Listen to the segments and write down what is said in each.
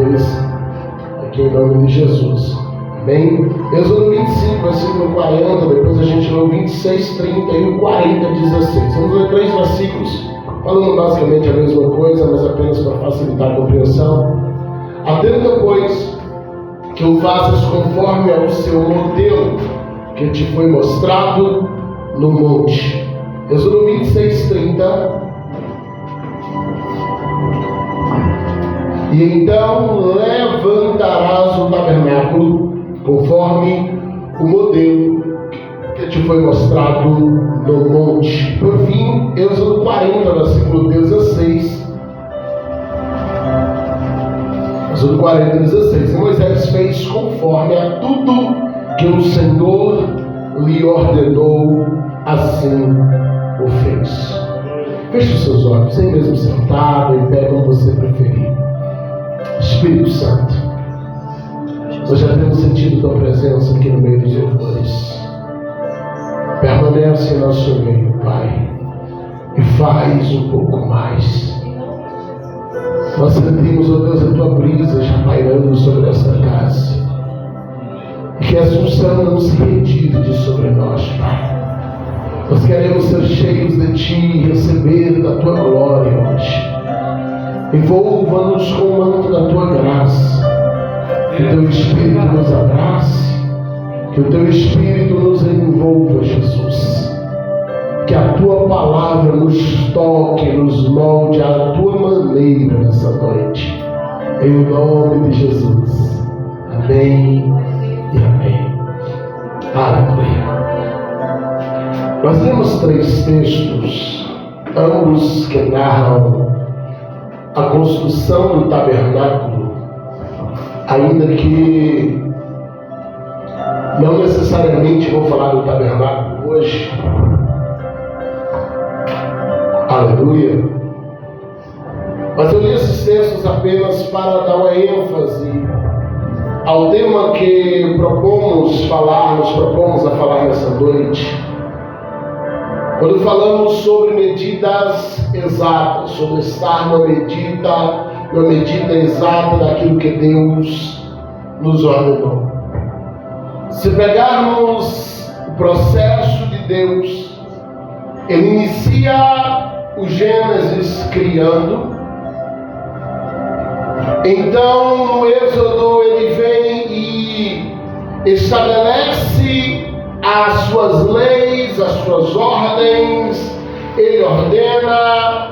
deles aqui em nome de Jesus. Amém? Êxodo 25, versículo 40, depois a gente lê o 26, 30 e o 40, 16. Vamos ler 3 versículos, falando basicamente a mesma coisa, mas apenas para facilitar a compreensão. Atenta, pois, que o faças conforme ao seu modelo que te foi mostrado no monte. Êxodo 26, 30. E então levantarás o tabernáculo conforme o modelo que te foi mostrado no monte. Por fim, Êxodo 40, versículo 16. Êxodo 40, 16. E Moisés fez conforme a tudo que o Senhor lhe ordenou, assim o fez. Feche os seus olhos, sem mesmo sentado, em pé, como você preferir. Espírito Santo, nós já temos sentido tua presença aqui no meio dos louvores. Permanece em nosso meio, Pai, e faz um pouco mais. Nós sentimos, ó Deus, a tua brisa já pairando sobre essa casa. E que a Assunção não se retire de sobre nós, Pai. Nós queremos ser cheios de Ti e receber da Tua glória hoje. Envolva-nos com o manto da Tua graça. Que o Teu Espírito nos abrace. Que o Teu Espírito nos envolva, Jesus. Que a Tua palavra nos toque, nos molde à Tua maneira nessa noite. Em nome de Jesus. Amém e amém. Aleluia. Nós temos 3 textos, ambos que narram a construção do tabernáculo, ainda que não necessariamente vou falar do tabernáculo hoje. Aleluia. Mas eu li esses textos apenas para dar uma ênfase ao tema que nos propomos a falar nessa noite. Quando falamos sobre medidas exatas, sobre estar numa medida exata daquilo que Deus nos ordenou. Se pegarmos o processo de Deus, Ele inicia o Gênesis criando. Então, no Êxodo, Ele vem e estabelece as suas leis, as suas ordens, Ele ordena,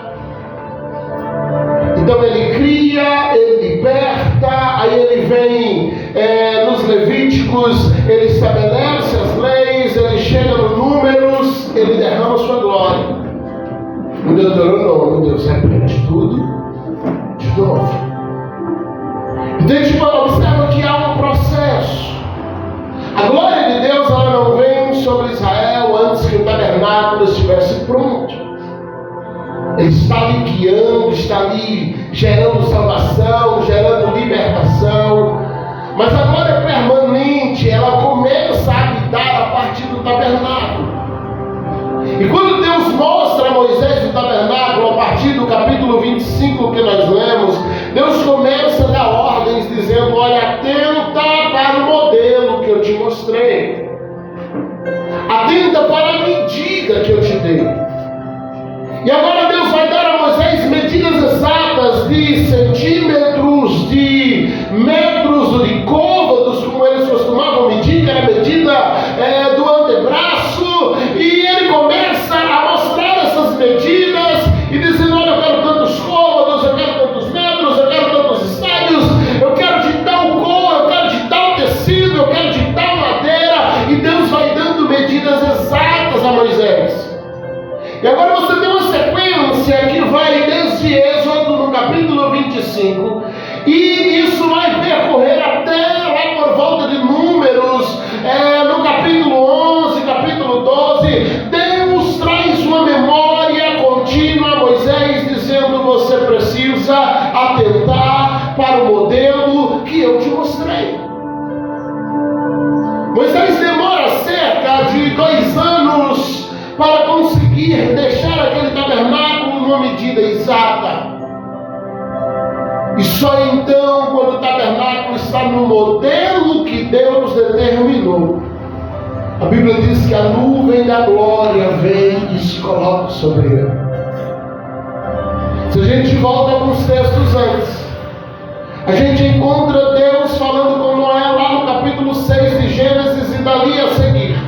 então Ele cria, Ele liberta, aí Ele vem nos Levíticos, Ele estabelece as leis, Ele chega no Números, Ele derrama a sua glória. No Deuteronômio, Deus repete tudo de novo. Então a gente observa que há um processo. A glória de Deus ela não vem sobre Israel antes que o tabernáculo estivesse pronto. Ele está ali guiando, está ali gerando salvação, gerando libertação. Mas a glória permanente, ela começa a habitar a partir do tabernáculo. E quando Deus mostra a Moisés o tabernáculo, a partir do capítulo 25 que nós lemos, Deus começa a dar ordens dizendo: olha, atenta para o modelo que eu te mostrei. Atenta para a medida que eu te dei. E agora Deus vai dar a Moisés medidas exatas de centímetros, de metros, de côvados, como eles costumavam medir, que era a medida do antebraço. E ele começa a mostrar essas medidas e dizendo: olha, eu quero tantos côvados, eu quero tantos metros, eu quero tantos estádios, eu quero de tal cor, eu quero de tal tecido, eu quero de tal madeira. E Deus vai dando medidas exatas a Moisés. E agora você tem uma sequência que vai desde Êxodo, no capítulo 25, e isso vai percorrer até lá por volta de Números, no capítulo 11, capítulo 12. Deus traz uma memória contínua a Moisés, dizendo: você precisa atentar para o modelo que eu te mostrei. Moisés demora cerca de 2 anos para conseguir deixar aquele tabernáculo numa medida exata. E Só então, quando o tabernáculo está no modelo que Deus determinou, a Bíblia diz que a nuvem da glória vem e se coloca sobre ele. Se a gente volta alguns textos antes, a gente encontra Deus falando com Noé lá no capítulo 6 de Gênesis e dali a seguir.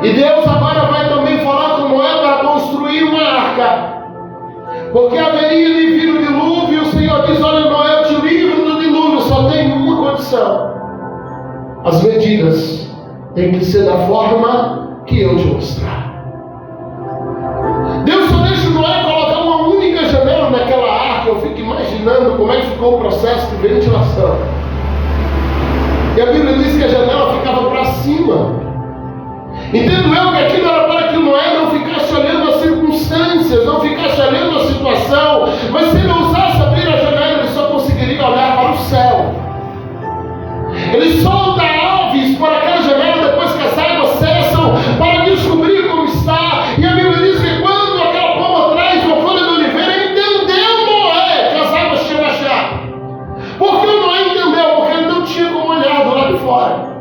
E Deus agora vai também falar com Noé para construir uma arca, porque haveria de vir o dilúvio. E o Senhor diz: olha, Noé, eu te livro do dilúvio, só tem uma condição: as medidas têm que ser da forma que eu te mostrar. Deus só deixa Noé colocar uma única janela naquela arca. Eu fico imaginando como é que ficou o processo de ventilação. E a Bíblia diz que a janela ficava para cima. Entendo eu que aquilo era para que Noé não ficasse olhando as circunstâncias, não ficasse olhando a situação, mas se ele ousasse abrir a janela, ele só conseguiria olhar para o céu. Ele solta aves por aquela janela depois que as águas cessam, para descobrir como está. E a Bíblia diz que quando aquela pomba traz uma folha de oliveira, entendeu Noé que as águas tinham baixado. Por que Noé entendeu? Porque ele não tinha como olhar do lado de fora.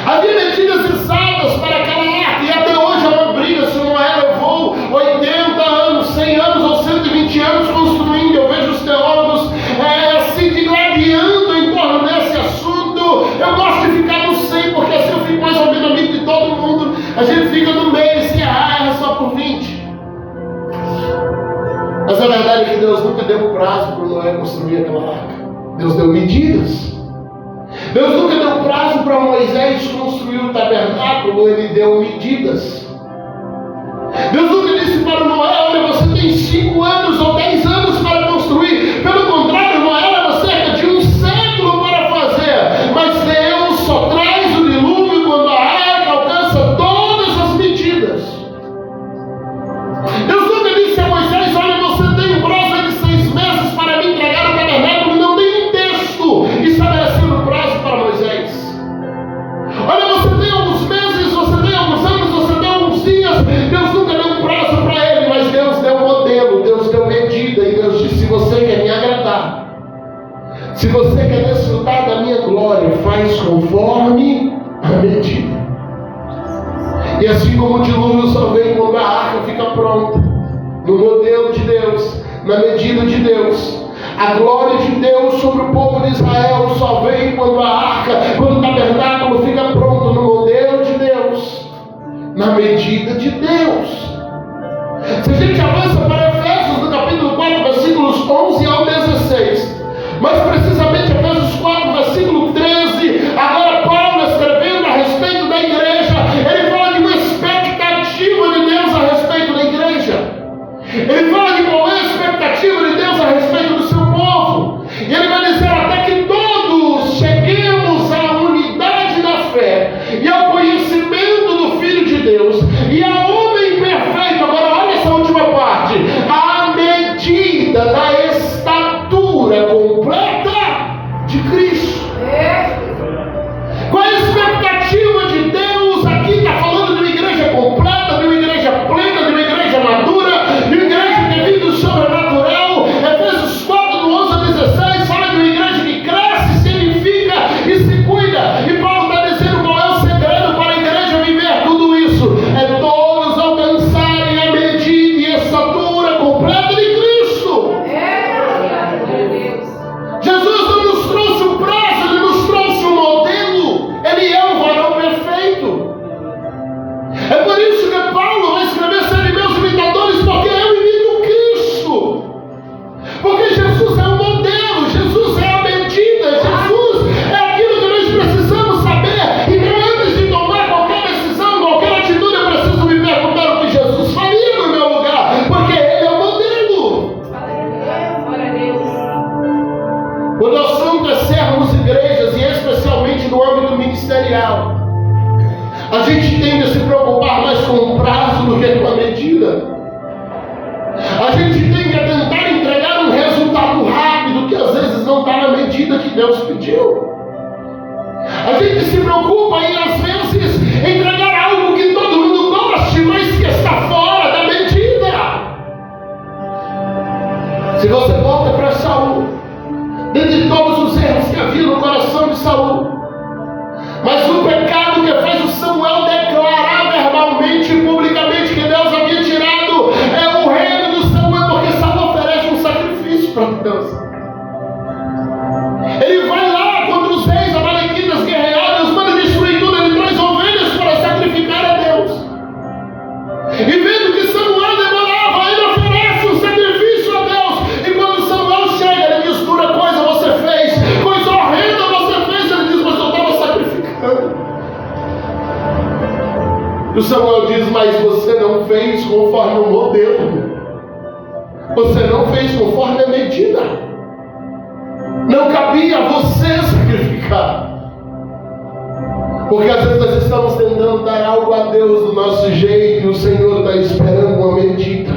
Havia medidas exatas para aquela arca, e até hoje é uma briga se Noé levou 80 anos, 100 anos ou 120 anos construindo. Eu vejo os teólogos se digladiando em torno desse assunto. Eu gosto de ficar no 100, porque assim eu fico mais ou menos amigo de todo mundo. A gente fica no meio, se erra só por 20. Mas a verdade é que Deus nunca deu prazo para Noé construir aquela arca. Deus deu medidas. Deus nunca deu prazo para Moisés construir o tabernáculo, ele deu medidas. Deus nunca disse para Noé: olha, você tem 5 anos ou 10 anos para construir. Pelo contrário, Noé leva cerca de um século para fazer. Mas Deus só traz o dilúvio quando a arca alcança todas as medidas. Deus nunca disse a Moisés: olha, você tem um prazo de 6 meses para me entregar o tabernáculo. Não tem um texto estabelecendo o prazo para Moisés. Olha, você tem alguns meses, você tem alguns anos, você tem alguns dias. Deus nunca deu um prazo para ele, mas Deus deu modelo, Deus deu medida. E Deus disse: se você quer me agradar, se você quer desfrutar da minha glória, faz conforme a medida. E assim como o dilúvio só vem quando a arca fica pronta, no modelo de Deus, na medida de Deus, a glória de Deus sobre o povo de Israel só vem quando a arca, quando o tabernáculo fica pronto, no modelo de Deus, na medida de Deus. Se a gente avança para Efésios, no capítulo 4, versículos 11 ao 16, mas precisamente Efésios 4, versículo 13, agora Paulo escrevendo a respeito da igreja, ele fala de uma expectativa de Deus a respeito da igreja. Ele fala de qual é a expectativa de Deus a respeito do seu povo. E ele vai dizer: até que todos cheguemos à unidade da fé e ao conhecimento do Filho de Deus e ao homem perfeito. Agora olha essa última parte: à medida da estatura completa de Cristo. Qual é a expectativa de Deus? Aqui está falando de uma igreja completa, de uma igreja plena, de uma igreja madura, de uma igreja que vive o sobrenatural. Efésios 4, do 11 a 16, fala de uma igreja que cresce, se edifica e se cuida. E Paulo está dizendo qual é o segredo para a igreja viver tudo isso: é todos alcançarem a medida e a estatura completa de Cristo. Jesus não nos trouxe um prazo, ele nos trouxe um modelo. Ele é o varão perfeito. É por isso que Paulo vai escrever: serem meus imitadores, porque eu imito Cristo. Porque Jesus é o modelo, Jesus é a medida, Jesus é aquilo que nós precisamos saber. Então, antes de tomar qualquer decisão, qualquer atitude, eu preciso me perguntar o que Jesus faria no meu lugar, porque Ele é o modelo. Quando o assunto é sermos igrejas, e especialmente no âmbito ministerial, a gente tende a se preocupar mais com o prazo do que com a medida. A gente tende a tentar entregar um resultado rápido que às vezes não está na medida que Deus pediu. A gente se preocupa em às vezes entregar algo que todo mundo goste, mas que está fora da medida. Se você volta para Saul, Saul. Mas o pecado que fez o Samuel declarar verbalmente e publicamente que Deus havia tirado o reino do Saul, porque Saul oferece um sacrifício para Deus. Ele vai lá contra os reis amalequitas guerreados, manda destruir tudo, ele traz ovelhas para sacrificar a Deus. E vendo que Samuel demorava, ele oferece um sacrifício a Deus. E quando Samuel chega, ele diz: dura coisa você fez, coisa horrenda você fez. Ele diz: mas eu estava sacrificando. E o Samuel diz: mas você não fez conforme o modelo, você não fez conforme a medida, não cabia a você sacrificar. Porque às vezes nós estamos tentando dar algo a Deus do nosso jeito e o Senhor está esperando uma medida.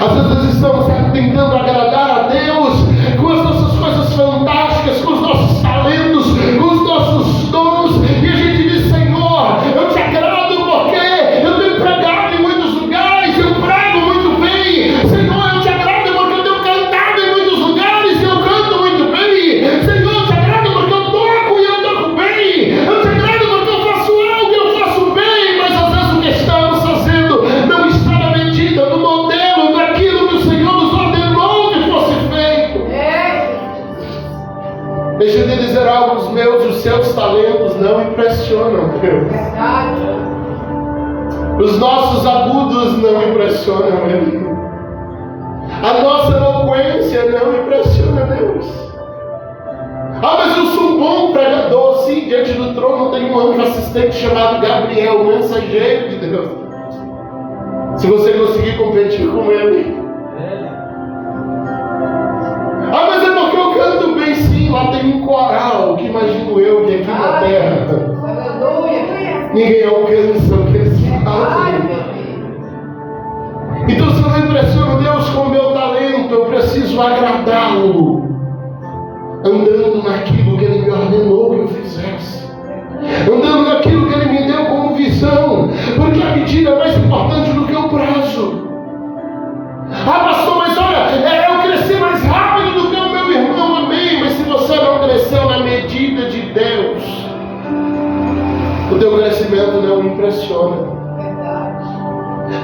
Às vezes nós estamos tentando agradar a Deus com as nossas coisas fantásticas, com os nossos talentos, com os nossos dons, e a gente diz: Senhor, eu te agrado porque eu tenho pregado em muitos lugares, eu prego muito bem. Senhor, eu te agrado porque eu tenho cantado em muitos lugares e eu canto muito bem. Senhor, eu te agrado porque eu toco e eu toco bem. Eu te agrado porque eu faço algo e eu faço bem. Mas às vezes o que estamos fazendo não está na medida, no modelo daquilo que o Senhor nos ordenou que fosse feito. Deixa eu te dizer algo: os seus talentos não impressionam Deus. Os nossos agudos não impressionam Ele. A nossa eloquência não impressiona Deus. Ah, mas eu sou um bom pregador. Sim, diante do trono tem um anjo assistente chamado Gabriel, mensageiro de Deus. Se você conseguir competir com ele. Ah, mas é porque eu canto bem. Sim, lá tem um coral que imagino eu que aqui na terra ninguém alcança o que eles fazem. Então, se eu não impressiono Deus com o meu talento, eu preciso agradá-lo andando naquilo que Ele me ordenou que eu fizesse, andando naquilo que Ele me deu como visão, porque a medida é mais importante do que o prazo. Ah, pastor, mas olha, eu cresci mais rápido do que o meu irmão. Amém. Mas se você não cresceu na medida de Deus, o teu crescimento não impressiona.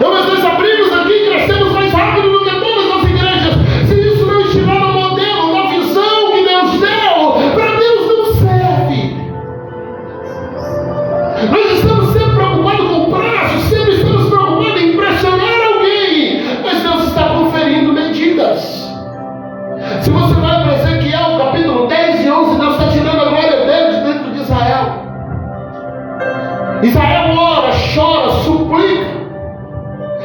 Não, mas nós abrimos aqui e crescemos mais rápido do que todas as igrejas. Se isso não estiver no modelo, na visão que Deus deu, para Deus não serve. Nós estamos sempre preocupados com o prazo, sempre estamos preocupados em impressionar alguém, mas Deus está conferindo medidas. Se você vai para Ezequiel, capítulo 10 e 11, Deus está tirando a glória dele de dentro de Israel. Israel ora, chora, suplica.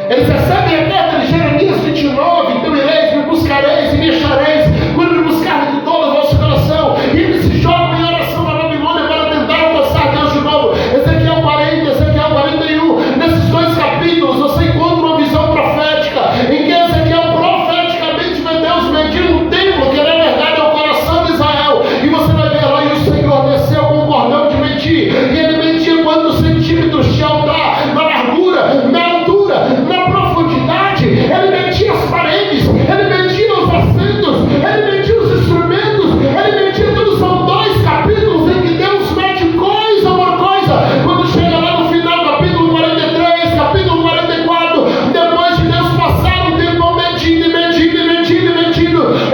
Eles recebem a carta de Jeremias 29, então ireis, me buscareis e me achareis, quando me buscarem de todo o vosso coração. E eles se jogam em oração na Babilônia para tentar alcançar Deus de novo. Ezequiel 40, Ezequiel 41, nesses dois capítulos você encontra uma visão profética, em que Ezequiel profeticamente vê Deus medindo um templo, que na verdade é o coração de Israel. E você vai ver lá, e o Senhor desceu com um cordão de medir, e ele media quantos centímetros de altar, na largura, na altura, na profundidade. Ele media as paredes, ele media os assentos, ele media os instrumentos, ele media tudo. São dois capítulos em que Deus mede coisa por coisa. Quando chega lá no final, capítulo 43, capítulo 44, depois de Deus passar um tempo medindo,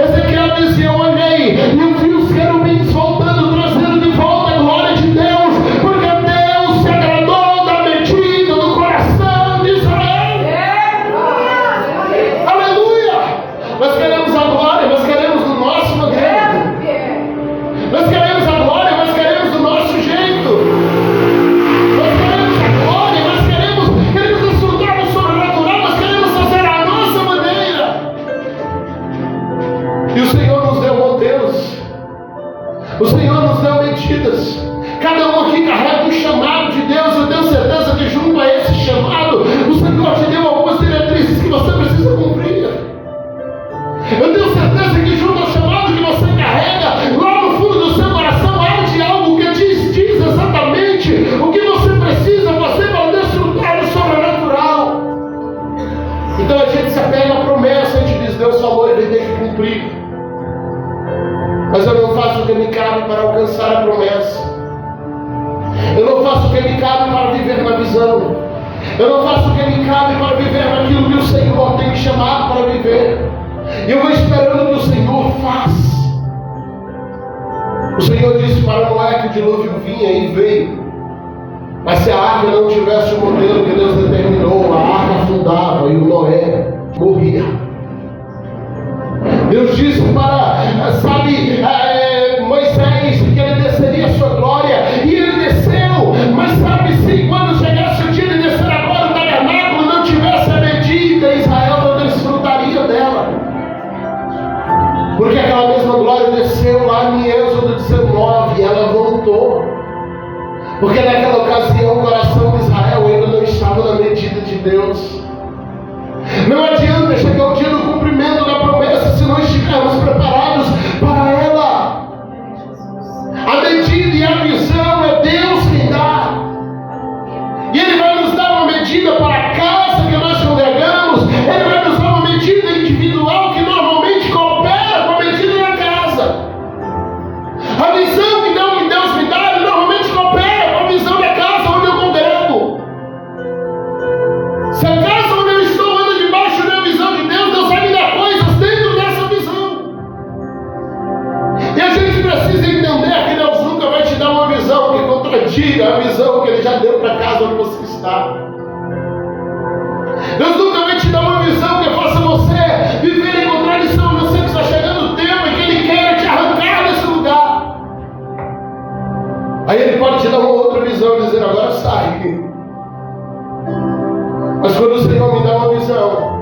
Ezequiel dizia: eu olhei e eu vi os querubins voltando, trazendo de volta a glória de Deus, porque Deus se agradou da medida do coração de Israel. Aleluia! Nós queremos a glória, nós queremos do nosso modelo. Nós queremos a glória, nós queremos do nosso jeito. Nós queremos a glória, nós queremos desfrutar do sobrenatural, nós queremos fazer a nossa maneira. E o Senhor nos deu modelos, o Senhor nos deu medidas. Cada um aqui carrega um chamado de Deus. Eu tenho certeza que junto a esse chamado, o Senhor te deu algumas diretrizes que você precisa cumprir. Eu tenho certeza que junto ao chamado que você carrega, lá no fundo do seu coração, há de algo que diz exatamente o que você precisa fazer para desfrutar do sobrenatural. Então a gente se apega à promessa, a gente diz: Deus falou, ele tem que cumprir. Mas eu não faço que me cabe para alcançar a promessa. Eu não faço o que me cabe para viver na visão. Eu não faço o que me cabe para viver naquilo que o Senhor tem me chamado para viver. E eu vou esperando que o Senhor faça. O Senhor disse para Noé que o dilúvio vinha e veio. Mas se a arca não tivesse o modelo que Deus determinou, a arca afundava e o Noé morria. Deus disse para, Moisés que ele desceria a sua glória. E ele desceu. Mas se quando chegasse o dia de descer a glória, o tabernáculo não tivesse a medida, Israel não desfrutaria dela. Porque aquela mesma glória desceu lá em Êxodo 19 e ela voltou. Porque naquela ocasião o coração de Israel ainda não estava na medida de Deus. Não adianta chegar o dia do cumprimento da promessa se não estivermos preparados para ela. A medida e a visão é Deus quem dá. E Ele vai nos dar uma medida para a casa que nós congregamos. Ele vai nos dar uma medida individual que normalmente coopera com a medida da casa. A visão que Deus me dá, Ele normalmente coopera com a visão da casa onde eu congrego. Se a casa onde eu estou anda debaixo da visão de Deus, Deus vai me dar coisas dentro dessa visão. E a gente precisa entender que Deus nunca vai te dar uma visão que contradiga a visão que Ele já deu para a casa onde você está. Deus nunca vai te dar uma visão que faça você viver em contradição. Eu sei que está chegando o tempo em que Ele quer te arrancar desse lugar. Aí Ele pode te dar uma outra visão e dizer: agora sai. Mas quando o Senhor me dá uma visão,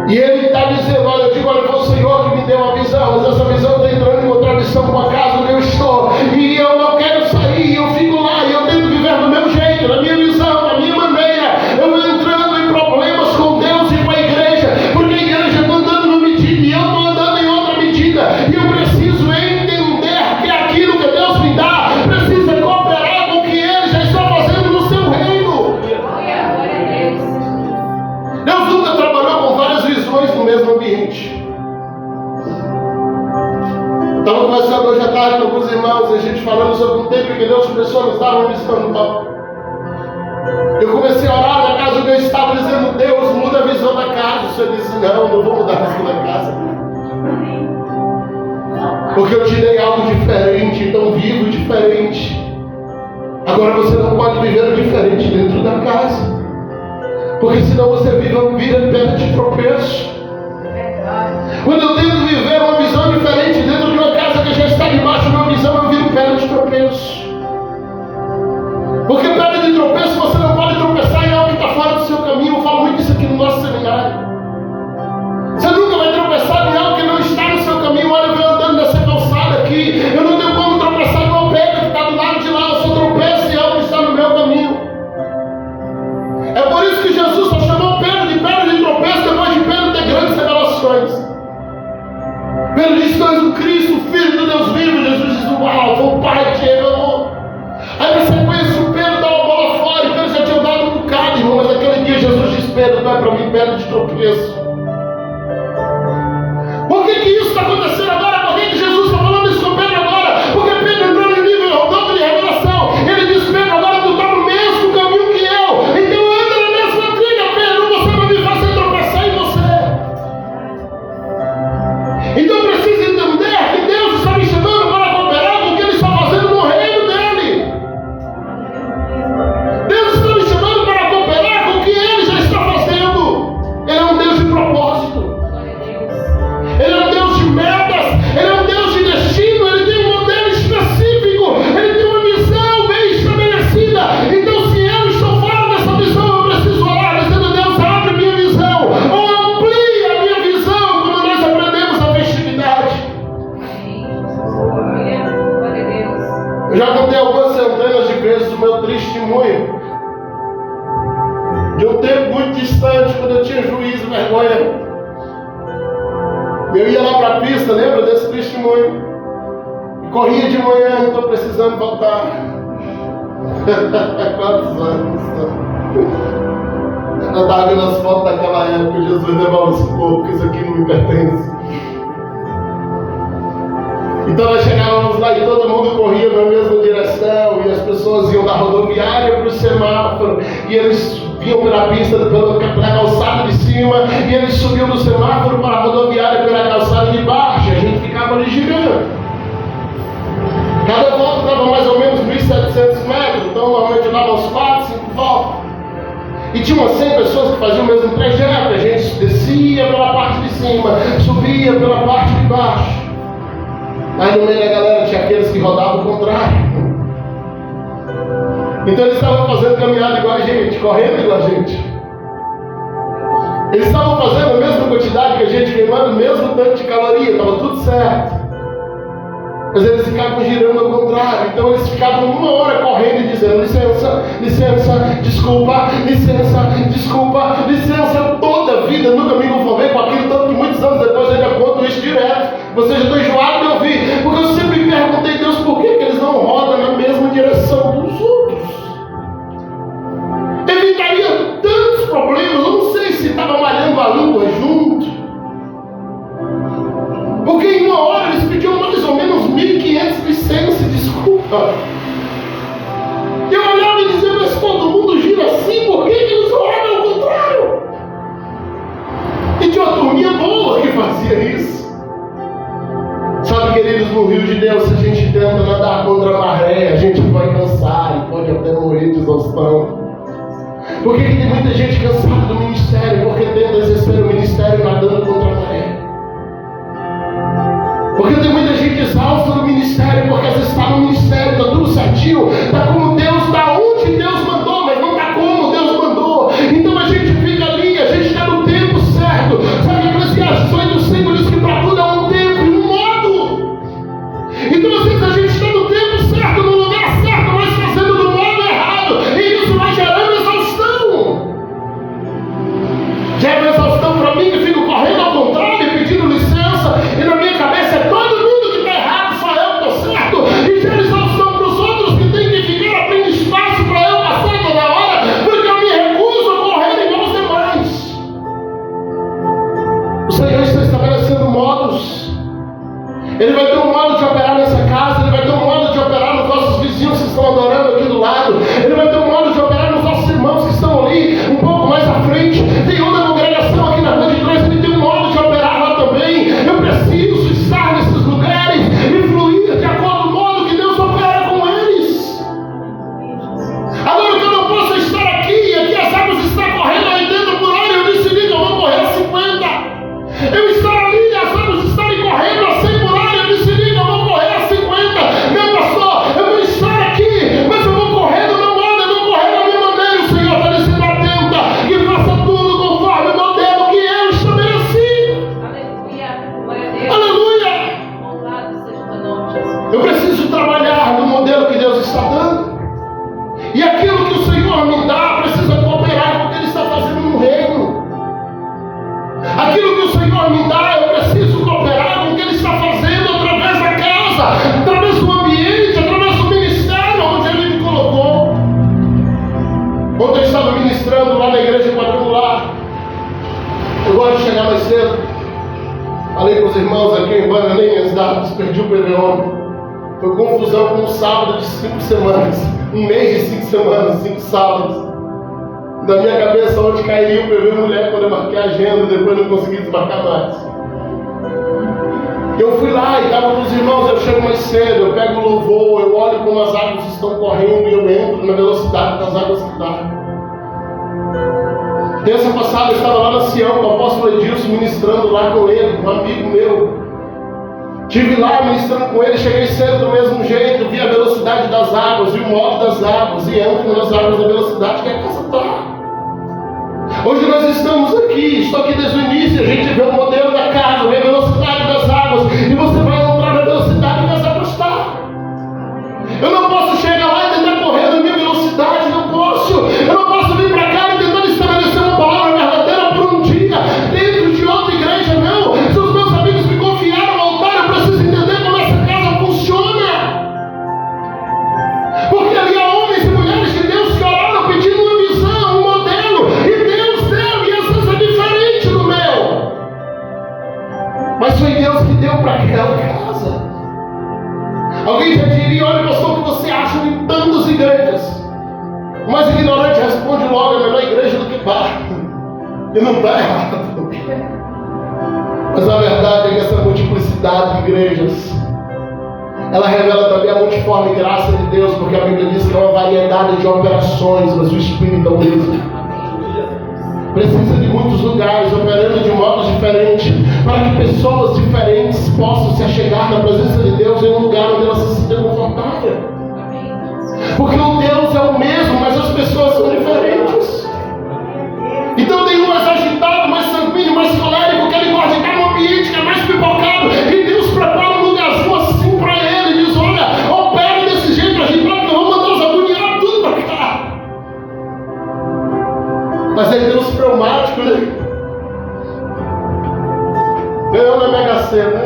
e Ele está dizendo: olha, eu digo, olha, foi o Senhor que me deu uma visão, mas essa visão está entrando em contradição com a casa onde eu estou, e eu não quero sair, eu fico lá, e eu tento viver do meu jeito, na minha visão, na minha maneira. Eu vou entrando em problemas com Deus e com a igreja, porque a igreja está andando numa medida e eu estou andando em outra medida, e eu preciso entender que aquilo que Deus me dá precisa cooperar com o que Ele já está fazendo no seu reino. Deus nunca trabalhou com várias visões no mesmo ambiente. Estava conversando hoje à tarde com alguns irmãos, a gente falando sobre um tempo que Deus começou a nos dar uma visão nova. Eu comecei a orar na casa onde eu estava, dizendo: Deus, muda a visão da casa. O Senhor disse: não vou mudar a visão da casa. Porque eu te dei algo diferente, então vivo diferente. Agora você não pode viver o diferente dentro da casa. Porque senão você vira pedra de tropeço. Quando eu tento viver uma visão diferente dentro de uma casa que já está debaixo de uma visão, eu viro pedra de tropeço. Porque pedra de tropeço, você não pode tropeçar em algo que está fora do seu caminho. Eu falo muito isso aqui no nosso seminário. Você nunca vai tropeçar em algo que não está no seu caminho. Olha, eu venho andando nessa calçada aqui, eu não tenho como tropeçar em uma pedra que está do lado de lá. Eu só tropeço em algo que está no meu caminho. É por isso que Jesus só chamou Pedro de tropeço depois de Pedro ter grandes revelações. Pedro disse: tu és o Cristo, o Filho do Deus vivo. Jesus disse: uau, foi o Pai que te revelou. Aí na sequência o Pedro dá uma bola fora, e Pedro já tinha dado um bocado, irmão. Mas aquele dia Jesus disse: Pedro, não é para mim pedra de tropeço. Por que isso está acontecendo agora? Por que Jesus está falando isso com Pedro agora? Porque Pedro entrou no nível novo de revelação. Ele disse: Pedro, agora tu está no mesmo caminho que eu. Então anda na mesma trilha, Pedro. Você vai me fazer tropeçar em você. Então precisa entender que Deus está me chamando para cooperar com o que Ele está fazendo no reino dEle. Deus está me chamando para cooperar com o que Ele já está fazendo. Ele é um Deus de propósito. Ele é um Deus de metas. Ele é um Deus de destino. Ele tem um modelo específico. Ele tem uma visão bem estabelecida. Então, se eu estou fora dessa visão, eu preciso orar dizendo: Deus, abre minha visão, ou amplia a minha visão, como nós aprendemos a festividade. Eu já contei algumas centenas de vezes o meu testemunho de um tempo muito distante, quando eu tinha juízo e vergonha. Eu ia lá para a pista, lembra desse testemunho? E corria de manhã, estou precisando voltar. Quantos anos? Eu estava vendo as fotos daquela época. Jesus levava esse povo, porque isso aqui não me pertence. Então nós chegávamos lá e todo mundo corria na mesma direção, e as pessoas iam da rodoviária para o semáforo, e eles vinham pela pista, pela calçada de cima, e eles subiam do semáforo para a rodoviária pela calçada de baixo, e a gente ficava ali girando. Cada volta dava mais ou menos 1.700 metros, então normalmente dava uns 4, 5 voltas. E tinha umas 100 pessoas que faziam o mesmo trajeto, a gente descia pela parte de cima, subia pela parte de baixo. Aí no meio da galera tinha aqueles que rodavam o contrário. Então eles estavam fazendo caminhada igual a gente, correndo igual a gente. Eles estavam fazendo a mesma quantidade que a gente, queimando o mesmo tanto de caloria, estava tudo certo. Mas eles ficavam girando ao contrário. Então eles ficavam 1 hora correndo e dizendo: licença, licença, desculpa, licença, desculpa, licença. Toda a vida nunca me conformei com aquilo, tanto que muitos anos depois eu ainda conto isso direto. Você já está enjoado de ouvir, porque eu sempre me perguntei: Deus, por que eles não rodam na mesma direção dos outros? Evitaria tantos problemas. Eu não sei se estava malhando a língua junto, porque em 1 hora eles pediam mais ou menos 1.500 licenças e desculpa. Eu olhava e dizia: mas todo mundo gira assim, por que eles olham ao contrário? E tinha uma turminha boa que fazia isso. Sabe, queridos, no Rio de Deus, se a gente tenta nadar contra a maré, a gente vai cansar e pode até morrer de exaustão. Por que tem muita gente cansada do ministério? Porque tenta exercer o ministério nadando contra a maré. Porque tem muita gente exausta no ministério, porque às vezes está no ministério, está tudo certinho, está como Deus, está onde Deus mandou, mas não está como Deus mandou. Então a gente fica ali, a gente está no tempo certo. Sabe, Eclesiastes 8:5 diz que para tudo há um tempo e um modo. Então às vezes a gente está no tempo certo, no lugar certo, mas fazendo do modo errado, e isso vai gerando exaustão. Gera exaustão para mim, que fico correndo ao contrário, pedindo licença, e na minha cabeça é todo mundo que está errado, só eu que estou certo, e gera exaustão para os outros que têm que ficar abrindo espaço para eu passar toda hora, porque eu me recuso a correr igual os demais. O Senhor está estabelecendo modos. Ele vai ter um modo de operar nessa casa, ele vai ter um modo de operar nos nossos vizinhos que estão adorando aqui do lado, ele vai ter um modo de operar nos nossos irmãos que estão ali, um pouco mais à frente. Tem uma congregação aqui na rua de trás, ele tem um modo de operar lá também. Eu preciso estar nesses lugares e fluir de acordo com o modo que Deus opera com eles. Agora que eu não posso estar aqui, e aqui as águas estão correndo a 80 por hora, eu decidi que eu vou correr a 50. Eu estar ali, as águas estarem correndo a 100 por hora, eu decidi que eu vou correr a 50. Meu pastor, eu vou estar aqui, mas eu vou correr do meu modo, eu vou correr da minha maneira. O Senhor está dizendo: atenta e faça tudo conforme o modelo que eu estabeleci. Aleluia! Aleluia! Louvado seja o nome de Jesus. Eu preciso trabalhar no modelo que Deus está dando. E aquilo que o Senhor me dá precisa cooperar com o que Ele está fazendo no reino. Aquilo que o Senhor me dá, eu preciso cooperar com o que Ele está fazendo através da casa, através do ambiente, através do ministério onde Ele me colocou. Ontem eu estava ministrando lá na igreja quadrangular. Eu gosto de chegar mais cedo. Falei com os irmãos aqui em Bananinha, as datas, perdi o PV. Foi confusão com um sábado de 5 semanas. Um mês de 5 semanas, 5 sábados. Na minha cabeça, onde caiu o PV mulher quando eu marquei a agenda, depois não consegui desmarcar mais. Eu fui lá e estava com os irmãos, eu chego mais cedo, eu pego o louvor, eu olho como as águas estão correndo e eu entro na velocidade das águas que dá. Terça passada eu estava lá na Sião com o apóstolo Edilson, ministrando lá com ele, um amigo meu. Estive lá ministrando com ele, cheguei cedo do mesmo jeito, vi a velocidade das águas, vi o modo das águas, e entro nas águas da velocidade que a casa está. Hoje nós estamos aqui, estou aqui desde o início, a gente vê o modelo da casa, vê a velocidade das águas, e você vai entrar na velocidade que as águas estão. Eu não posso chegar lá e tentar correr na minha velocidade, não posso. Eu não posso vir para cá e tentar estabelecer uma palavra verdadeira por um dia, dentro de outra igreja, não. Se os meus amigos me confiaram ao altar, eu preciso entender como essa casa funciona. Porque ali há homens e mulheres de Deus que oraram pedindo uma visão, um modelo, e Deus deu, e às vezes é diferente do meu. Alguém já diria: olha, pastor, o que você acha de tantas igrejas? O mais ignorante responde logo: é melhor igreja do que bar. E não está errado. Mas a verdade é que essa multiplicidade de igrejas, ela revela também a multiforme graça de Deus, porque a Bíblia diz que é uma variedade de operações, mas o Espírito é o mesmo. Precisa de muitos lugares, operando de modos diferentes, para que pessoas diferentes possam se achegar na presença de Deus em um lugar onde elas se sentem confortáveis. Porque o Deus é o mesmo, mas as pessoas são diferentes. Então tem um mais agitado, mais sanguíneo, mais colérico, que ele gosta de estar no ambiente que é mais pipocado, e Deus prepara um lugarzinho assim para ele, e diz: olha, opera desse jeito, agitado, que eu vou mandar os agoniados tudo para cá. Mas é Deus traumático, né? Ganhou na Mega Sena,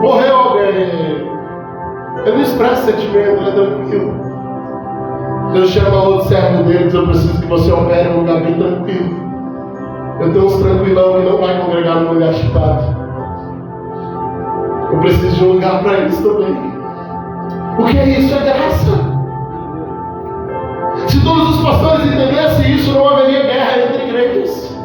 morreu alguém, ele não expressa sentimento, ele é tranquilo. Deus chama outro servo dele e diz: eu preciso que você opere em um lugar bem tranquilo. Eu tenho uns tranquilão que não vai congregar no lugar agitado. Eu preciso de um lugar para eles também. O que é isso? É graça. Se todos os pastores entendessem isso, não haveria guerra entre igrejas.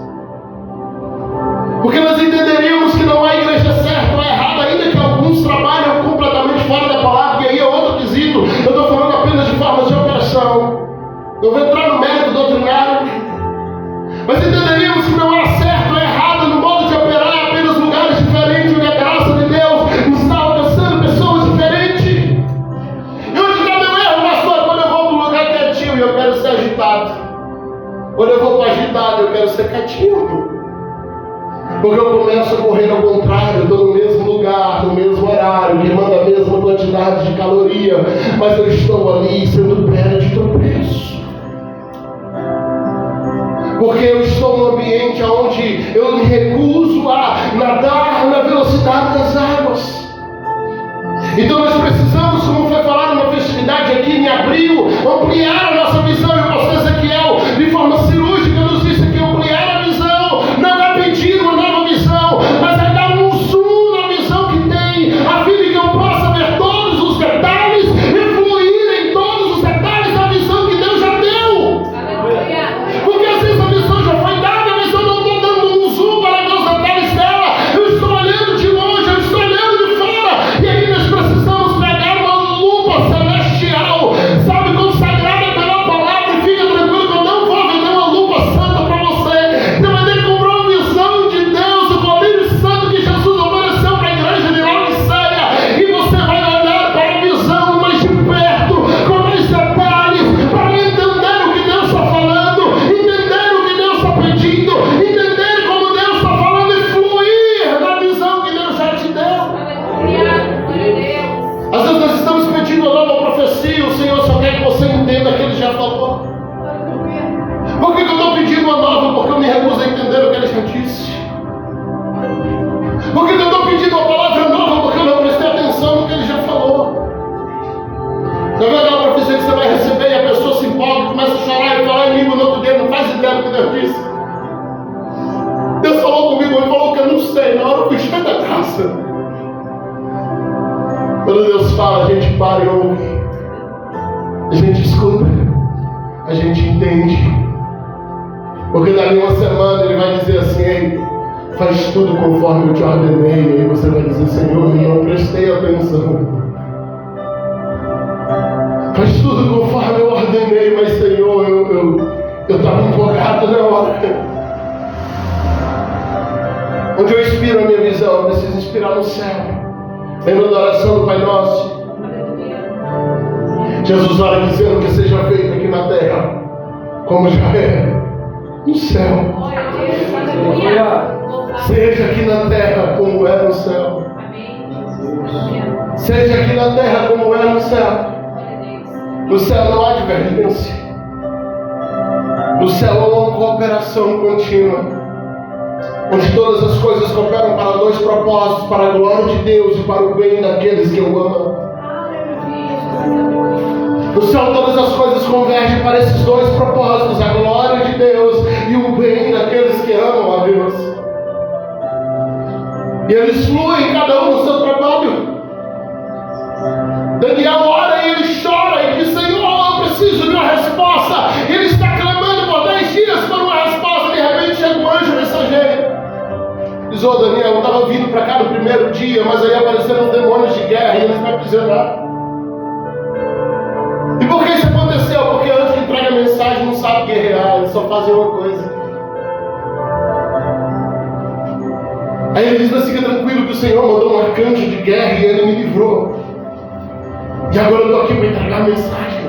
Porque nós entenderíamos que não há igreja certa ou errada, ainda que alguns trabalham completamente fora da palavra, e aí é outro quesito. Eu estou falando apenas de formas de operação. Eu vou entrar no mérito doutrinário. Mas entenderíamos que não há certo ou errado no modo de operar, apenas lugares diferentes, onde a graça de Deus está alcançando pessoas diferentes. E onde está meu erro, pastor? Quando eu vou para um lugar quietinho e eu quero ser agitado. Quando eu vou para agitado, eu quero ser quietinho. Porque eu começo a correr ao contrário, eu estou no mesmo lugar, no mesmo horário, queimando a mesma quantidade de caloria, mas eu estou ali sendo pedra de tropeço. Porque eu estou num ambiente onde eu me recuso a nadar na velocidade das águas. Então nós precisamos, como foi falado numa festividade aqui em abril, ampliar a nossa visão. E o pastor Ezequiel, de forma cirúrgica, nos disse que ampliar a visão não é pedir uma nova visão, mas é dar um zoom na visão que tem, a fim de que eu possa ver todos os detalhes e fluir em todos os detalhes da visão que Deus já deu. Porque às vezes a visão já foi dada, mas eu não estou dando um zoom para ver os detalhes dela. Eu estou olhando de longe, eu estou olhando de fora. E aí nós precisamos pegar uma lupa celestial, sabe, consagrada pela palavra, e fica tranquilo que eu não vou vender uma lupa santa para você. Você vai ter que comprar uma visão de Deus, o colírio santo que Jesus ofereceu para a igreja de Laodiceia, e você vai olhar para a visão mais de perto, com mais detalhes, para entender o que Deus está falando, entender o que Deus está pedindo, entender como Deus está falando e fluir na visão que Deus já te deu. Às vezes nós estamos pedindo uma nova profecia, o Senhor só quer que você entenda que Ele já falou. Por que eu estou pedindo uma nova? Porque eu me recuso a entender o que Ele já disse. Por que eu estou pedindo uma palavra nova? Porque eu não prestei atenção no que Ele já falou. Já viu aquela profecia que você vai receber e a pessoa se empolga, começa a chorar e falar em língua no outro dia, não faz ideia do que Deus disse? Deus falou comigo, Ele falou que eu não sei, na hora eu puxei da graça. Quando Deus fala, a gente para e ouve, a gente escuta, a gente entende. Porque dali uma semana Ele vai dizer assim: ei, faz tudo conforme eu te ordenei. E aí você vai dizer: Senhor, eu não prestei atenção. Faz tudo conforme eu ordenei, mas Senhor, eu estava empolgado na hora. Onde eu inspiro a minha visão, eu preciso inspirar no céu. Lembra da oração do Pai Nosso? Jesus ora dizendo que seja feito aqui na terra, como já é no céu. Seja aqui na terra como é no céu. Seja aqui na terra como é no céu. No céu não há divergência. No céu há uma cooperação contínua, onde todas as coisas cooperam para dois propósitos: para a glória de Deus e para o bem daqueles que o amam. No céu todas as coisas convergem para esses dois propósitos: a glória de Deus e o bem daqueles que amam a Deus. E eles fluem, cada um no seu trabalho. Daniel ora e ele chora e diz: Senhor, eu preciso de uma resposta. Ele está clamando por 10 dias por uma resposta. De repente chega um anjo mensageiro. Diz: ô Daniel, eu estava vindo para cá no primeiro dia, mas aí apareceram demônios de guerra e eles me aprisionaram. E por que isso aconteceu? Porque antes que entrega a mensagem não sabe guerrear, eles só fazem uma coisa. Aí ele diz: mas fica tranquilo que o Senhor mandou um arcanjo de guerra e ele me livrou. E agora eu estou aqui para entregar a mensagem.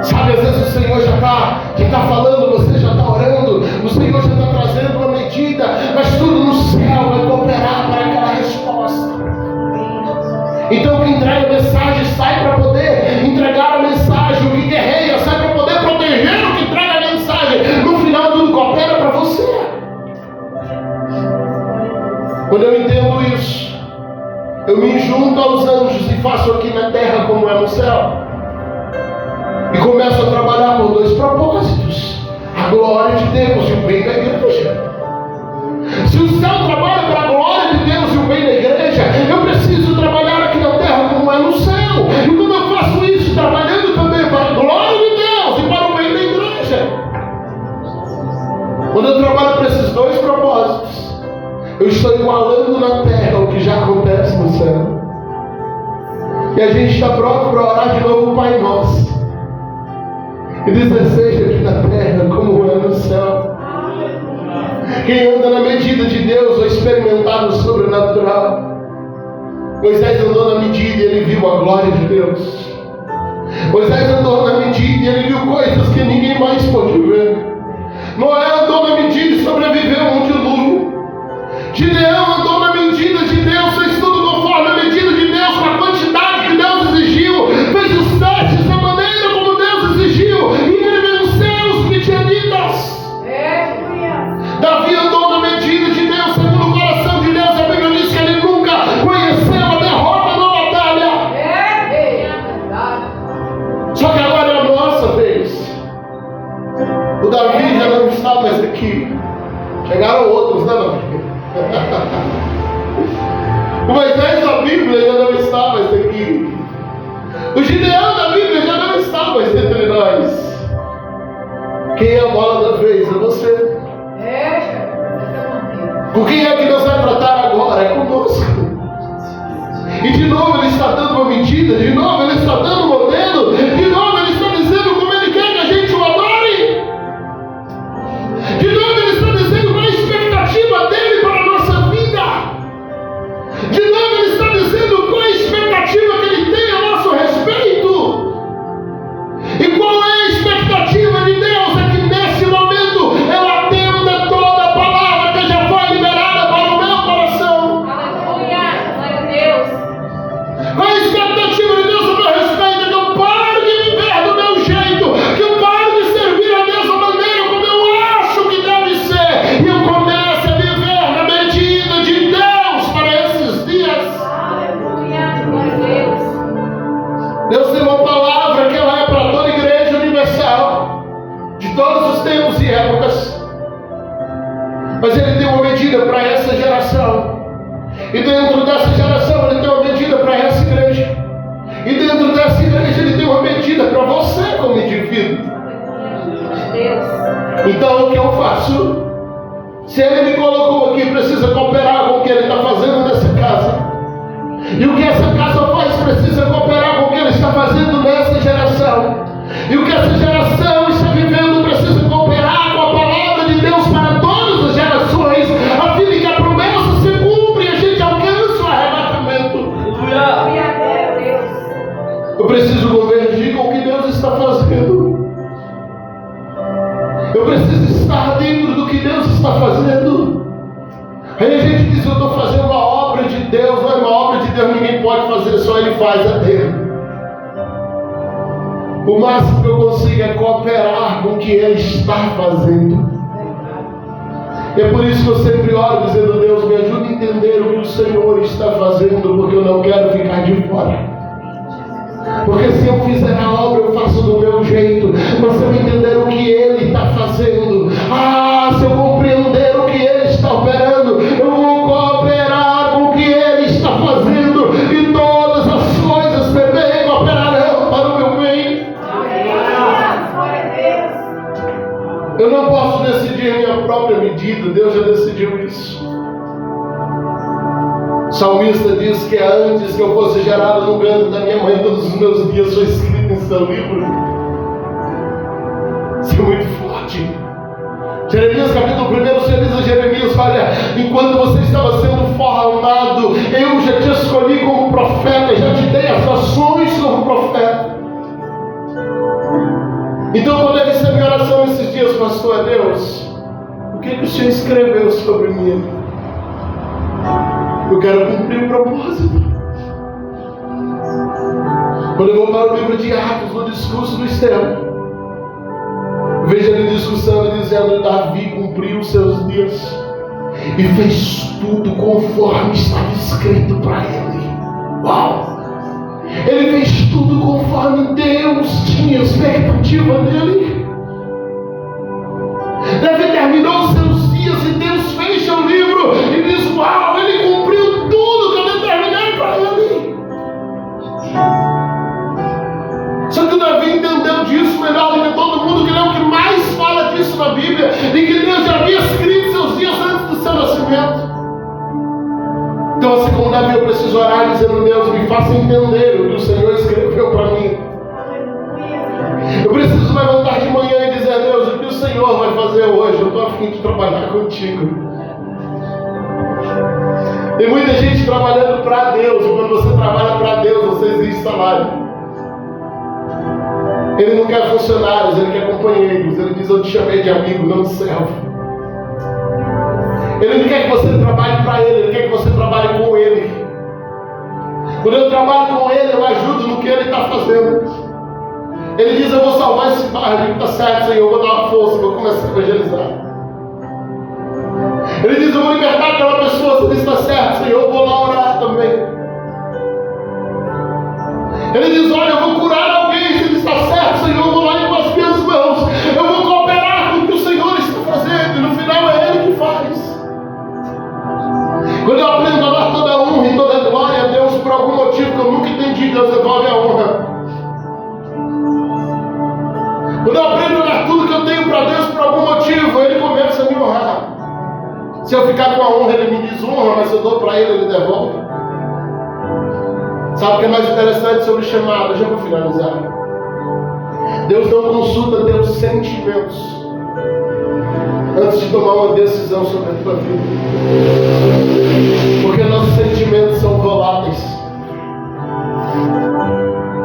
Sabe, às vezes o Senhor já está falando, você já está orando, o Senhor já está trazendo uma medida, mas tudo no céu vai cooperar para aquela resposta. Então o que entrega a mensagem sai para poder entregar a mensagem, o que guerreia sai para poder proteger o que entrega a mensagem. No final tudo coopera para você. Quando eu entendo isso, eu me junto aos anjos e faço aqui na terra como é no céu. E começo a trabalhar por 2 propósitos: a glória de Deus e o bem da igreja. Se o céu trabalha para a glória de Deus e o bem da igreja, eu preciso trabalhar aqui na terra como é no céu. E como eu faço isso? Trabalhando também para a glória de Deus e para o bem da igreja. Quando eu trabalho para esses 2 propósitos, eu estou igualando na terra o que já acontece no céu. E a gente está pronto para orar de novo o Pai Nosso. E dizer: seja aqui na terra como é no céu. Quem anda na medida de Deus vai experimentar o sobrenatural. Moisés andou na medida e ele viu a glória de Deus. Moisés andou na medida e ele viu coisas que ninguém mais pôde ver. Noé andou na medida e sobreviveu a um dilúvio. Gideão andou na medida de Deus, fez tudo conforme a medida de Deus, com a quantidade que Deus exigiu, fez os testes da maneira como Deus exigiu, e ele venceu os midianitas. Davi andou na medida de Deus, segundo o coração de Deus. A Bíblia diz que ele nunca conheceu a derrota na batalha. Só que agora é a nossa vez. O Davi já não está mais aqui. Chegaram outros, né, Davi? O Moisés da Bíblia já não está mais aqui. O Gideão da Bíblia já não está mais entre nós. Quem é a bola da vez? É você. Com quem é que Deus vai tratar agora? É conosco. E de novo Ele está dando uma medida, de novo Ele está dando um modelo, de novo Ele está dizendo como Ele quer que a gente o adore. De novo Ele está dizendo qual é a expectativa dEle para a nossa vida. De novo Ele está dizendo qual é a expectativa que Ele tem a nosso respeito. E qual é a expectativa de Deus? É que nesse momento eu atenda toda a palavra que já foi liberada para o meu coração. Aleluia, glória a Deus. Qual é a expectativa de Deus a meu respeito? É que eu pare de viver do meu jeito, que eu pare de servir a Deus da maneira como eu acho que deve ser, e eu comece a viver na medida de Deus para esses dias. Aleluia, glória a Deus. Deus tem uma palavra que ela é para toda a igreja universal, de todos os tempos e épocas, mas Ele tem uma medida para essa geração, e dentro dessa geração Ele tem uma medida para essa igreja, e dentro dessa igreja Ele tem uma medida para você como indivíduo. Então o que eu faço? Se Ele me colocou aqui, precisa cooperar com o que Ele está fazendo nessa casa. E o que essa casa faz precisa cooperar com o que Ele está fazendo nessa geração. E o que essa geração está vivendo precisa cooperar com a palavra de Deus para todas as gerações, a fim de que a promessa se cumpra e a gente alcance o arrebatamento. Eu preciso convergir com o que Deus está fazendo. Eu preciso estar dentro do que Deus está fazendo. Aí a gente diz: eu estou fazendo uma obra de Deus. Não é uma obra de Deus, ninguém pode fazer, só Ele faz, é dele. O máximo que eu consigo é cooperar com o que Ele está fazendo. E é por isso que eu sempre oro dizendo: Deus, me ajuda a entender o que o Senhor está fazendo, porque eu não quero ficar de fora. Porque se eu fizer a obra, eu faço do meu jeito. Mas se eu entender o que Ele está fazendo, se eu compreender o que Ele própria medida. Deus já decidiu isso. O salmista diz que antes que eu fosse gerado no ventre da minha mãe, todos os meus dias foi escrito em seu livro. Isso é muito forte. Jeremias capítulo 1, o Senhor diz a Jeremias: olha, enquanto você estava sendo formado, eu já te escolhi como profeta, já te dei as ações como profeta. Então, qual deve ser a minha oração nesses dias, pastor? Deus, o que o Senhor escreveu sobre mim? Eu quero cumprir o propósito. Quando eu vou para o livro de Atos, no discurso do Estevão, veja ele discussando, dizendo: Davi cumpriu os seus dias e fez tudo conforme estava escrito para ele. Uau! Ele fez tudo conforme Deus tinha expectativa nele. Davi terminou os seus dias e Deus fecha o livro e diz: uau, ele cumpriu tudo que eu determinei para ele. Só que o Davi entendeu disso melhor do que todo mundo, que ele é o que mais fala disso na Bíblia, e que Deus já havia escrito seus dias antes do seu nascimento. Então, assim como Davi, eu preciso orar dizendo: Deus, me faça entender o que o Senhor escreveu para mim. Eu preciso levantar de manhã e dizer: Deus, o que o Senhor vai fazer hoje? Eu estou a fim de trabalhar contigo. Tem muita gente trabalhando para Deus, e quando você trabalha para Deus, você exige salário. Ele não quer funcionários, ele quer companheiros. Ele diz: eu te chamei de amigo, não de servo. Ele não quer que você trabalhe para ele, ele quer que você trabalhe com ele. Quando eu trabalho com ele, eu ajudo no que ele está fazendo. Ele diz: eu vou salvar esse bairro, está certo, Senhor, eu vou dar uma força, vou começar a evangelizar. Ele diz: eu vou libertar aquela pessoa, se está certo, Senhor, eu vou lá orar também. Ele diz: olha, eu vou curar alguém, se está certo, Senhor, eu vou lá com as minhas mãos, eu vou cooperar com o que o Senhor está fazendo, e no final é ele que faz. Quando eu aprendo a dar toda a honra e toda a glória a Deus, por algum motivo que eu nunca entendi, Deus devolve a honra. Quando eu aprendo a dar tudo que eu tenho para Deus, por algum motivo, Ele começa a me honrar. Se eu ficar com a honra, Ele me desonra, mas se eu dou para Ele, Ele devolve. Sabe o que é mais interessante sobre o chamado? Eu já vou finalizar. Deus não consulta teus sentimentos antes de tomar uma decisão sobre a tua vida. Porque nossos sentimentos são voláteis.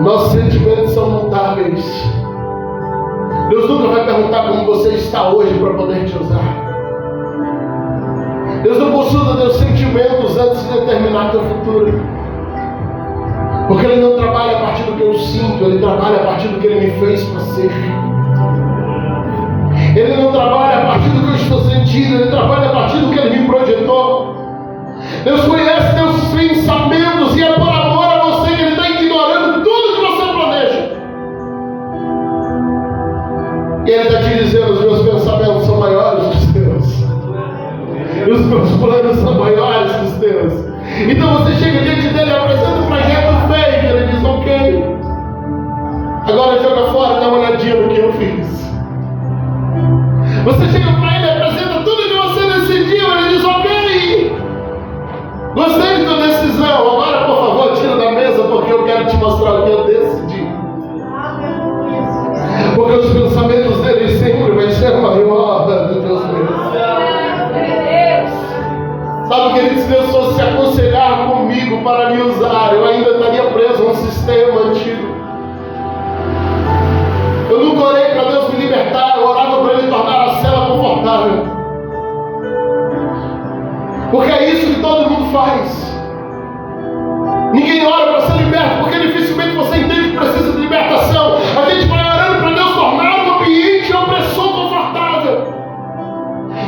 Nossos sentimentos são mutáveis. Deus nunca vai perguntar como você está hoje para poder te usar. Deus não consulta teus sentimentos antes de determinar teu futuro. Porque Ele não trabalha a partir do que eu sinto, Ele trabalha a partir do que Ele me fez para ser. Ele não trabalha a partir do que eu estou sentindo, Ele trabalha a partir do que Ele me projetou. Deus conhece teus pensamentos e é por amor a você que Ele está ignorando tudo que você planeja. E Ele está te dizendo: os meus pensamentos são maiores dos teus. E os meus planos são maiores dos teus. Então você chega diante dele, apresenta um projeto feito, ele diz: ok. Agora joga fora, dá uma olhadinha no que eu fiz. Você chega para ele, apresenta tudo que você decidiu, ele diz: ok. Gostei de tua decisão, agora por favor tira da mesa, porque eu quero te mostrar o que eu decidi. Porque os pensamentos dele sempre vai ser maior do que os meus. Sabe, querido, se Deus fosse se aconselhar comigo para me usar, eu ainda estaria preso a um sistema antigo. Eu nunca orei para Deus me libertar, eu orava para Ele tornar a cela confortável. Porque é isso que todo mundo faz. Ninguém ora para ser liberto, porque dificilmente você entende que precisa de libertação. A gente vai orando para Deus tornar um ambiente opressor confortável.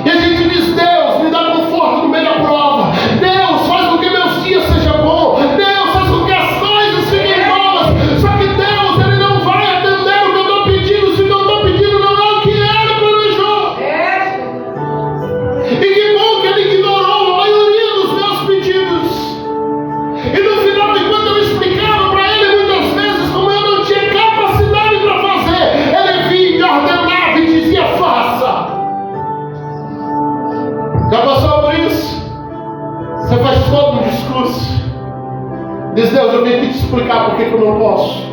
E a gente diz: Deus, me dá conforto no meio da prova. Deus, faz com que meus dias sejam bons. Deus, faz com que as coisas fiquem boas. Só que Deus, Ele não vai atender o que eu estou pedindo, se o que eu estou pedindo não é o que Ele planejou. E que bom que Ele ignorou a maioria dos meus pedidos. E no final, enquanto eu Diz: Deus, eu vim aqui te explicar por que eu não posso.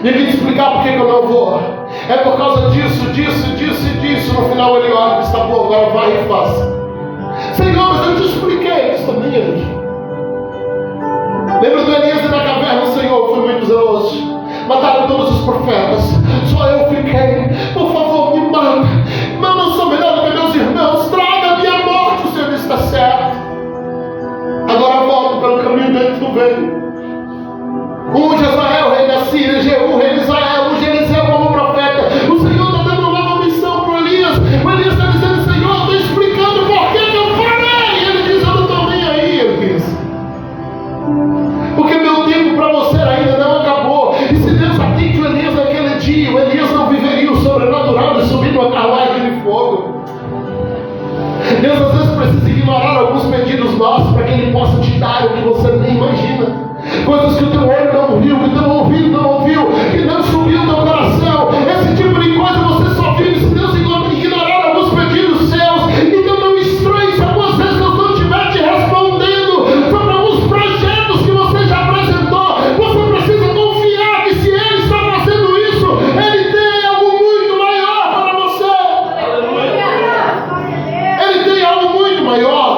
Vim aqui te explicar por que eu não vou. É por causa disso. No final ele olha e diz: tá bom, agora vai e faça. Senhor, mas eu te expliquei. Isso também é. Lembra do Elias na caverna? Senhor, foi muito zeloso. Mataram todos os profetas. Só eu fiquei. Por favor, me mata. Mas não sou melhor do que meus irmãos. Traga a minha morte. O Senhor está certo. Agora volto pelo caminho dele que tu veio. Unge Israel, rei da Síria. Jeú, rei de Israel. Unge Eliseu como profeta. O Senhor está dando uma nova missão para Elias. O Elias está dizendo: Senhor, eu estou explicando por que eu farei. Ele diz: eu não estou nem aí, Elias. Porque meu tempo para você ainda não acabou. E se Deus atende o Elias naquele dia, o Elias não viveria o sobrenatural de subir numa carruagem de fogo. Deus às vezes precisa ignorar alguns pedidos nossos para que Ele possa te dar o que você nem imagina. Coisas que o teu olho não viu, que o teu ouvido não ouviu, que não subiu no teu coração. Esse tipo de coisa você só vive se Deus ignorar alguns pedidos seus. Então não estranhe se algumas vezes Deus não estiver te respondendo sobre alguns projetos que você já apresentou. Você precisa confiar que se Ele está fazendo isso, Ele tem algo muito maior para você. Ele tem algo muito maior.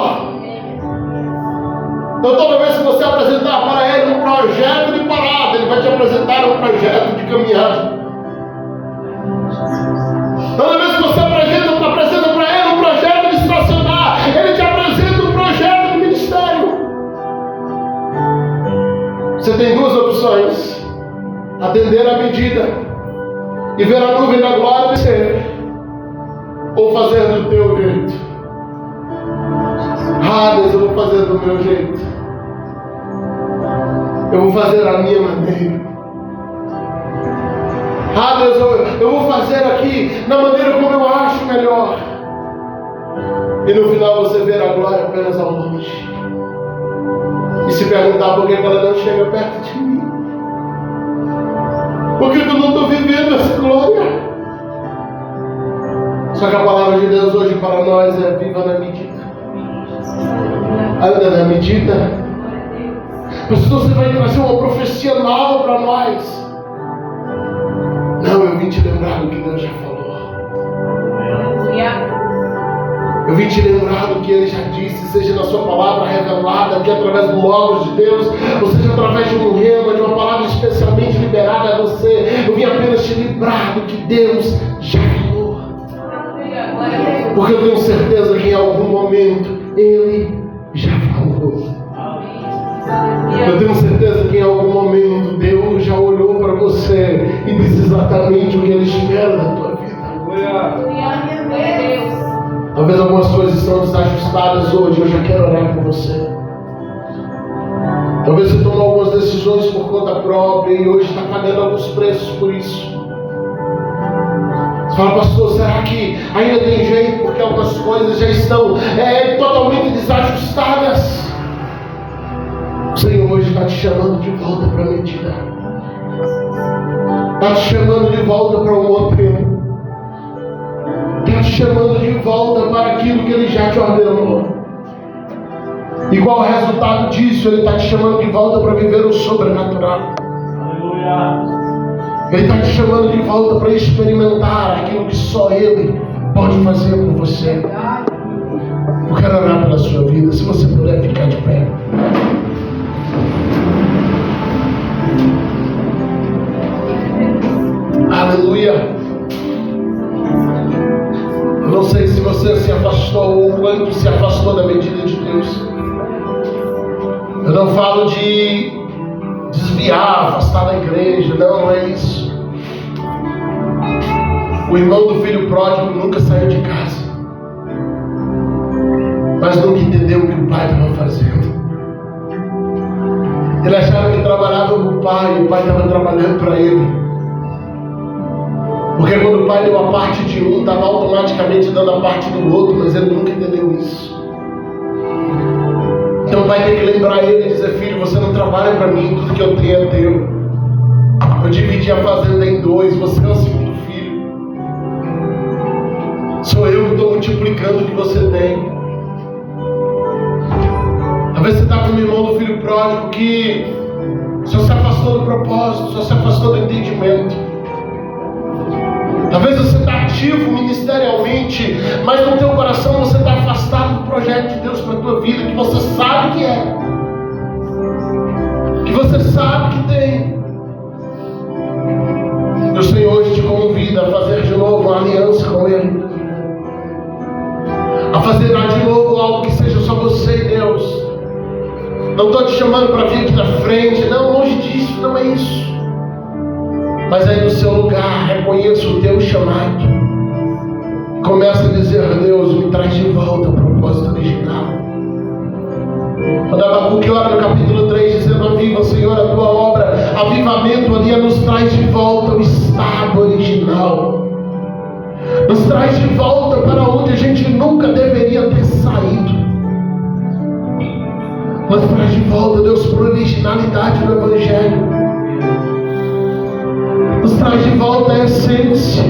Então toda vez que você apresentar para Ele um projeto de parada, Ele vai te apresentar um projeto de caminhada. Toda vez que você apresenta para Ele um projeto de estacionar, Ele te apresenta um projeto de ministério. Você tem duas opções: atender à medida e ver a nuvem da glória descer, ou fazer do teu jeito. Deus, eu vou fazer do meu jeito. Eu vou fazer a minha maneira. Deus, eu vou fazer aqui na maneira como eu acho melhor. E no final você ver a glória apenas ao longe. E se perguntar por que ela não chega perto de mim. Por que eu não estou vivendo essa glória? Só que a palavra de Deus hoje para nós é: viva na medida. Anda na medida. Pastor, você vai trazer uma profecia nova para nós. Não, eu vim te lembrar do que Deus já falou. Eu vim te lembrar do que Ele já disse, seja na sua palavra revelada, que através do Logos de Deus, ou seja através de um rema, de uma palavra especialmente liberada a você. Eu vim apenas te lembrar do que Deus já falou. Porque eu tenho certeza que em algum momento Ele já falou. Eu tenho certeza que em algum momento Deus já olhou para você e disse exatamente o que Ele espera da tua vida. Talvez algumas coisas estão desajustadas hoje. Eu já quero orar por você. Talvez você tomou algumas decisões por conta própria e hoje está pagando alguns preços por isso. Você fala: pastor, será que ainda tem jeito? Porque algumas coisas já estão totalmente desajustadas. O Senhor hoje está te chamando de volta para a medida. Está te chamando de volta para o modelo. Está te chamando de volta para aquilo que Ele já te ordenou. E qual o resultado disso? Ele está te chamando de volta para viver o sobrenatural. Ele está te chamando de volta para experimentar aquilo que só Ele pode fazer por você. Eu quero orar pela sua vida. Se você puder ficar de pé. Aleluia. Eu não sei se você se afastou ou quanto se afastou da medida de Deus. Eu não falo de desviar, afastar da igreja. Não é isso. O irmão do filho pródigo nunca saiu de casa, mas nunca entendeu o que o pai estava fazendo. Ele achava que trabalhava com o pai e o pai estava trabalhando para ele. Porque quando o pai deu a parte de um, estava automaticamente dando a parte do outro, mas ele nunca entendeu isso. Então o pai tem que lembrar ele e dizer: filho, você não trabalha para mim, tudo que eu tenho é teu. Eu dividi a fazenda em dois, você é o segundo filho. Sou eu que estou multiplicando o que você tem. Talvez você está com o irmão do filho pródigo que Só se afastou do propósito, só se afastou do entendimento. Talvez você está ativo ministerialmente, mas no teu coração você está afastado do projeto de Deus para a tua vida, que você sabe que é, que você sabe que tem. O Senhor hoje te convida a fazer de novo uma aliança com Ele, a fazer de novo algo que seja só você e Deus. Não estou te chamando para vir aqui na frente, não, longe disso, não é isso. Mas aí no seu lugar, reconheça o teu chamado. Começa a dizer: Deus, me traz de volta ao propósito original. Quando Abacuque ora no capítulo 3, dizendo: aviva, Senhor, a tua obra, avivamento ali nos traz de volta ao estado original. Nos traz de volta para onde a gente nunca deveria ter saído. Nos traz de volta, Deus, para a originalidade do Evangelho. Nos traz de volta a essência.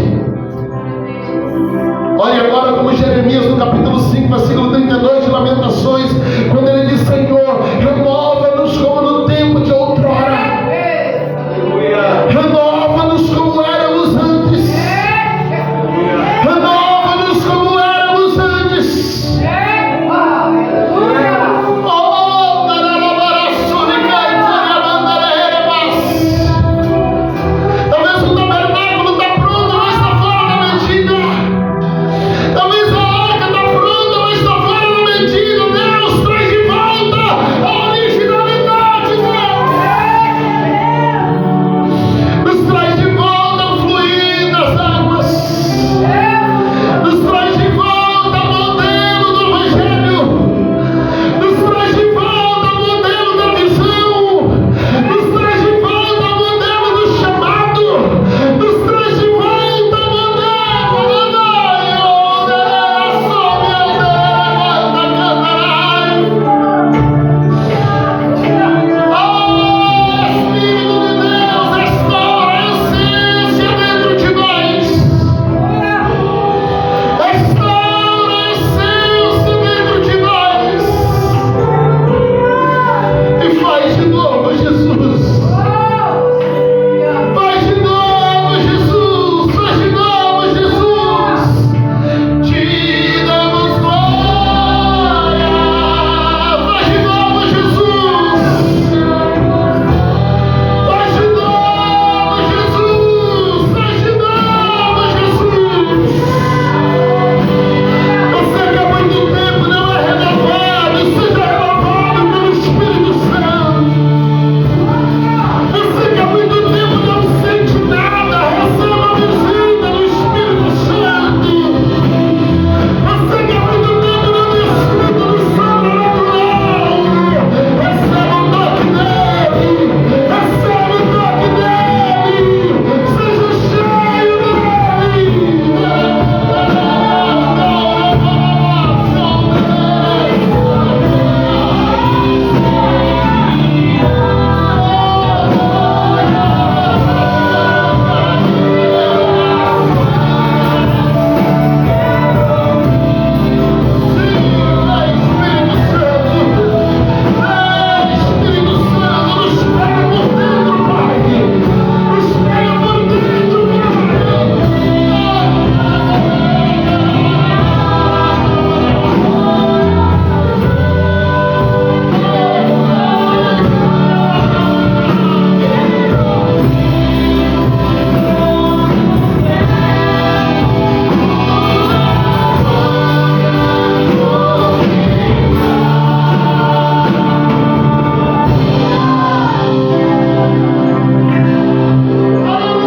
Olha agora como Jeremias no capítulo 5, versículo